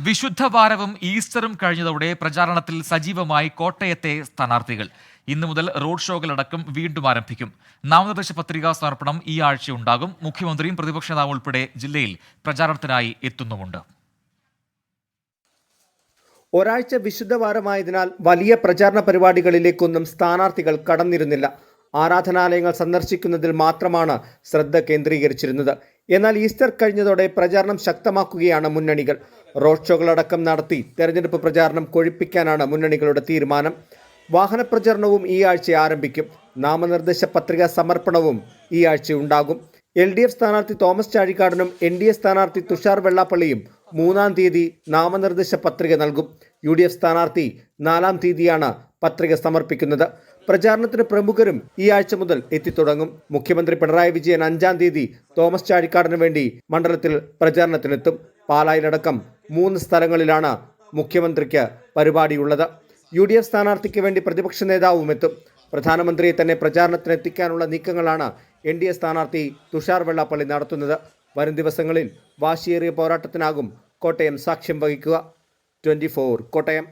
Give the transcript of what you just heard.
വിശുദ്ധവാരവും ഈസ്റ്ററും കഴിഞ്ഞതോടെ പ്രചാരണത്തിൽ സജീവമായി കോട്ടയത്തെ സ്ഥാനാർത്ഥികൾ. ഇന്നു മുതൽ റോഡ് ഷോകളടക്കം വീണ്ടും ആരംഭിക്കും. നാമനിർദ്ദേശ പത്രികാ സമർപ്പണം ഈ ആഴ്ച ഉണ്ടാകും. മുഖ്യമന്ത്രിയും പ്രതിപക്ഷ നേതാവും ഉൾപ്പെടെ ജില്ലയിൽ പ്രചാരണത്തിനായി എത്തുന്നുമുണ്ട്. ഒരാഴ്ച വിശുദ്ധവാരമായതിനാൽ വലിയ പ്രചാരണ പരിപാടികളിലേക്കൊന്നും സ്ഥാനാർത്ഥികൾ കടന്നിരുന്നില്ല. ആരാധനാലയങ്ങൾ സന്ദർശിക്കുന്നതിൽ മാത്രമാണ് ശ്രദ്ധ കേന്ദ്രീകരിച്ചിരുന്നത്. എന്നാൽ ഈസ്റ്റർ കഴിഞ്ഞതോടെ പ്രചാരണം ശക്തമാക്കുകയാണ് മുന്നണികൾ. റോഡ് ഷോകളടക്കം നടത്തി തെരഞ്ഞെടുപ്പ് പ്രചാരണം കൊഴുപ്പിക്കാനാണ് മുന്നണികളുടെ തീരുമാനം. വാഹന പ്രചാരണവും ഈ ആഴ്ച ആരംഭിക്കും. നാമനിർദ്ദേശ പത്രികാ സമർപ്പണവും ഈ ആഴ്ച ഉണ്ടാകും. LDF സ്ഥാനാർത്ഥി തോമസ് ചാഴിക്കാടനും NDA സ്ഥാനാർത്ഥി തുഷാർ വെള്ളാപ്പള്ളിയും 3-ാം തീയതി നാമനിർദ്ദേശ പത്രിക നൽകും. UDF സ്ഥാനാർത്ഥി 4-ാം തീയതിയാണ് പത്രിക സമർപ്പിക്കുന്നത്. പ്രചാരണത്തിന് പ്രമുഖരും ഈ ആഴ്ച മുതൽ എത്തിത്തുടങ്ങും. മുഖ്യമന്ത്രി പിണറായി വിജയൻ 5-ാം തീയതി തോമസ് ചാഴിക്കാടന് വേണ്ടി മണ്ഡലത്തിൽ പ്രചാരണത്തിനെത്തും. പാലായിലടക്കം 3 സ്ഥലങ്ങളിലാണ് മുഖ്യമന്ത്രിക്ക് പരിപാടിയുള്ളത്. UDF സ്ഥാനാർത്ഥിക്ക് വേണ്ടി പ്രതിപക്ഷ നേതാവും എത്തും. പ്രധാനമന്ത്രിയെ തന്നെ പ്രചാരണത്തിനെത്തിക്കാനുള്ള നീക്കങ്ങളാണ് NDA സ്ഥാനാർത്ഥി തുഷാർ വെള്ളാപ്പള്ളി നടത്തുന്നത്. വരും ദിവസങ്ങളിൽ വാശിയേറിയ പോരാട്ടത്തിനാകും കോട്ടയം സാക്ഷ്യം വഹിക്കുക. 24 കോട്ടയം.